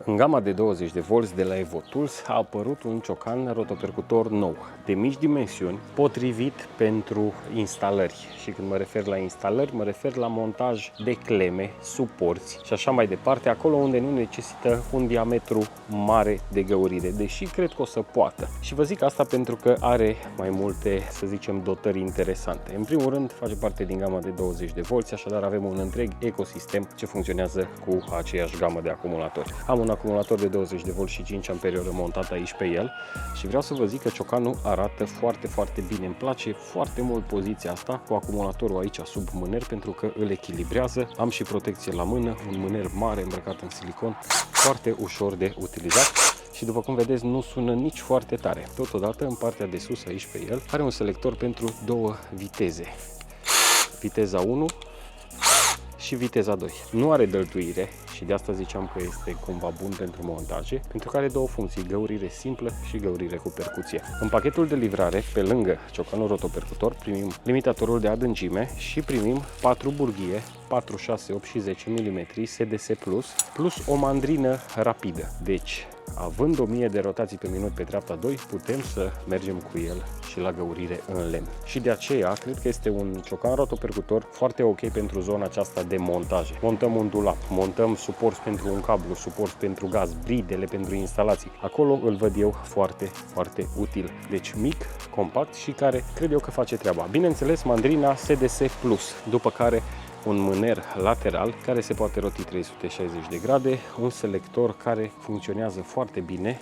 În gama de 20 de volți de la EvoTools a apărut un ciocan rotopercutor nou, de mici dimensiuni, potrivit pentru instalări. Și când mă refer la instalări, mă refer la montaj de cleme, suporți și așa mai departe, acolo unde nu necesită un diametru mare de găurire, deși cred că o să poată. Și vă zic asta pentru că are mai multe, să zicem, dotări interesante. În primul rând, face parte din gama de 20 de volți, așadar avem un întreg ecosistem ce funcționează cu aceeași gamă de acumulatori. Am un acumulator de 20 de volți și 5 amperiori montat aici pe el și vreau să vă zic că ciocanul arată foarte bine. Îmi place foarte mult poziția asta cu acumulatorul aici sub mâner pentru că îl echilibrează. Am și protecție la mână, un mâner mare îmbrăcat în silicon, foarte ușor de utilizat. Și după cum vedeți, nu sună nici foarte tare. Totodată, în partea de sus, aici pe el, are un selector pentru două viteze. Viteza 1 și viteza 2. Nu are dăltuire și de asta ziceam că este cumva bun pentru montaje, pentru că are două funcții, găurire simplă și găurire cu percuție. În pachetul de livrare, pe lângă ciocanul rotopercutor, primim limitatorul de adâncime și primim 4 burghie 4, 6, 8 și 10 mm SDS plus o mandrină rapidă. Deci, având 1000 de rotații pe minut pe treapta 2, putem să mergem cu el și la găurire în lemn. Și de aceea, cred că este un ciocan rotopercutor foarte ok pentru zona aceasta de montaje. Montăm un dulap, montăm suport pentru un cablu, suport pentru gaz, bridele pentru instalații. Acolo îl văd eu foarte util. Deci mic, compact și care cred eu că face treaba. Bineînțeles, mandrina SDS+, după care un mâner lateral care se poate roti 360 de grade, un selector care funcționează foarte bine,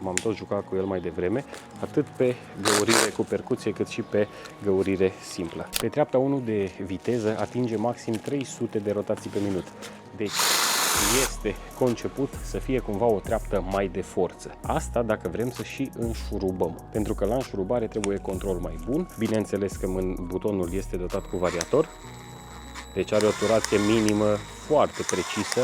m-am tot jucat cu el mai devreme, atât pe găurire cu percuție cât și pe găurire simplă. Pe treapta 1 de viteză atinge maxim 300 de rotații pe minut, deci este conceput să fie cumva o treaptă mai de forță. Asta dacă vrem să și înșurubăm, pentru că la înșurubare trebuie control mai bun. Bineînțeles că butonul este dotat cu variator, deci are o turație minimă foarte precisă,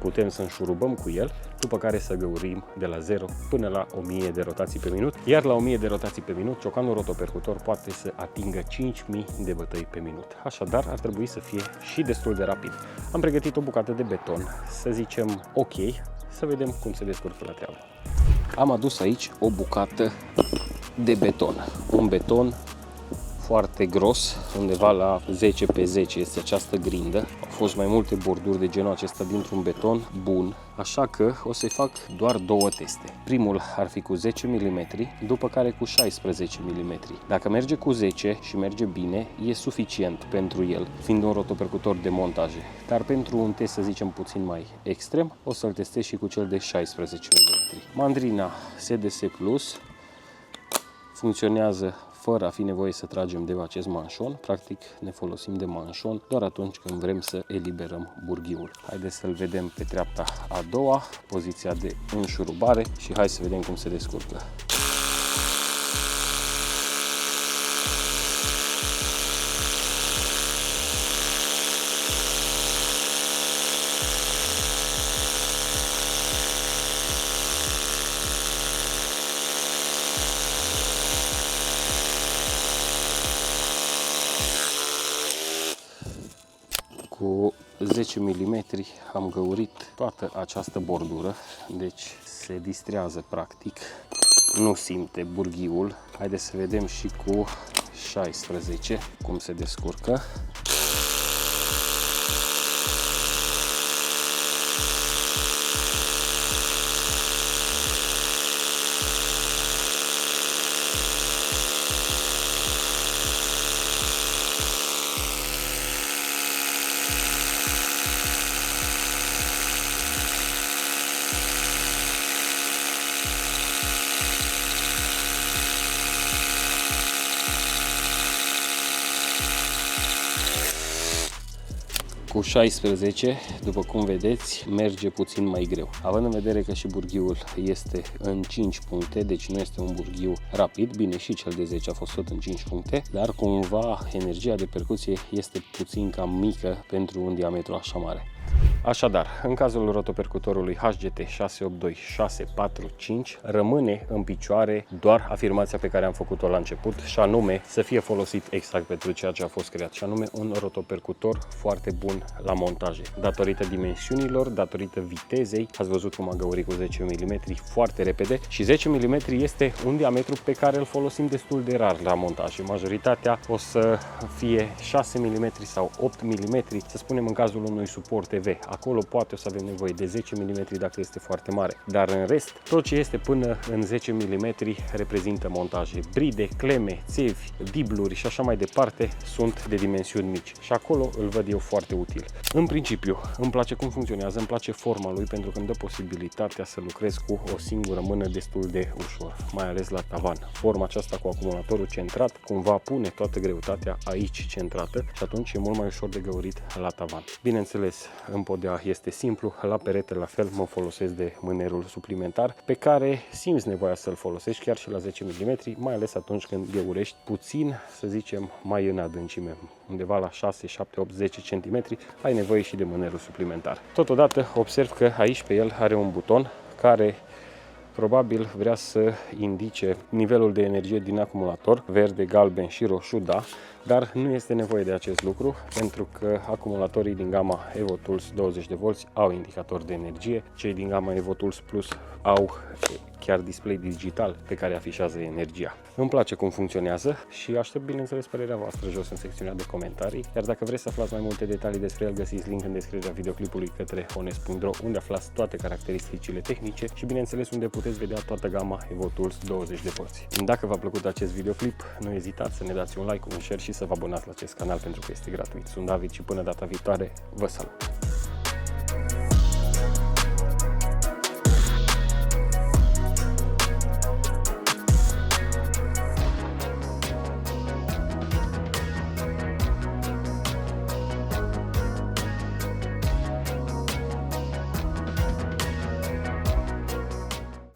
putem să înșurubăm cu el, după care să găurim de la 0 până la 1000 de rotații pe minut, iar la 1000 de rotații pe minut, ciocanul rotopercutor poate să atingă 5000 de bătăi pe minut. Așadar, ar trebui să fie și destul de rapid. Am pregătit o bucată de beton, să zicem ok, să vedem cum se descurcă la treabă. Am adus aici o bucată de beton, un beton foarte gros, undeva la 10 pe 10 este această grindă. Au fost mai multe borduri de genul acesta dintr-un beton bun, așa că o să-i fac doar două teste. Primul ar fi cu 10 mm, după care cu 16 mm. Dacă merge cu 10 și merge bine, e suficient pentru el, fiind un rotopercutor de montaje. Dar pentru un test, să zicem, puțin mai extrem, o să-l testez și cu cel de 16 mm. Mandrina SDS Plus funcționează fără a fi nevoie să tragem de acest manșon. Practic ne folosim de manșon doar atunci când vrem să eliberăm burghiul. Haideți să-l vedem pe treapta a doua, poziția de înșurubare și hai să vedem cum se descurcă. Cu 10 mm am găurit toată această bordură, deci se distrează practic, nu simte burghiul. Haideți să vedem și cu 16 cum se descurcă. Cu 16, după cum vedeți, merge puțin mai greu. Având în vedere că și burghiul este în 5 puncte, deci nu este un burghiu rapid, bine, și cel de 10 a fost tot în 5 puncte, dar cumva energia de percuție este puțin cam mică pentru un diametru așa mare. Așadar, în cazul rotopercutorului HGT 682645 rămâne în picioare doar afirmația pe care am făcut-o la început, și anume să fie folosit exact pentru ceea ce a fost creat, și anume un rotopercutor foarte bun la montaje. Datorită dimensiunilor, datorită vitezei, ați văzut cum a găurit cu 10 mm foarte repede, și 10 mm este un diametru pe care îl folosim destul de rar la montaje. Majoritatea o să fie 6 mm sau 8 mm, să spunem în cazul unui suport TV. Acolo poate o să avem nevoie de 10 mm dacă este foarte mare, dar în rest, tot ce este până în 10 mm reprezintă montaje. Bride, cleme, țevi, dibluri și așa mai departe sunt de dimensiuni mici și acolo îl văd eu foarte util. În principiu, îmi place cum funcționează, îmi place forma lui pentru că îmi dă posibilitatea să lucrez cu o singură mână destul de ușor, mai ales la tavan. Forma aceasta cu acumulatorul centrat cumva pune toată greutatea aici centrată și atunci e mult mai ușor de găurit la tavan. Bineînțeles, în podea este simplu, la perete la fel mă folosesc de mânerul suplimentar pe care simți nevoia să-l folosești chiar și la 10 mm, mai ales atunci când găurești puțin, să zicem, mai în adâncime, undeva la 6, 7, 8, 10 cm, ai nevoie și de mânerul suplimentar. Totodată observ că aici pe el are un buton care probabil vrea să indice nivelul de energie din acumulator, verde, galben și roșu, da, dar nu este nevoie de acest lucru pentru că acumulatorii din gama EvoTools 20V au indicator de energie, cei din gama EvoTools Plus au chiar display digital pe care afișează energia. Îmi place cum funcționează și aștept, bineînțeles, părerea voastră jos în secțiunea de comentarii, iar dacă vreți să aflați mai multe detalii despre el, găsiți link în descrierea videoclipului către honest.ro, unde aflați toate caracteristicile tehnice și, bineînțeles, unde puteți vedea toată gama EvoTools 20V. Dacă v-a plăcut acest videoclip, nu ezitați să ne dați un like, un share și să vă abonați la acest canal pentru că este gratuit. Sunt David și până data viitoare, vă salut!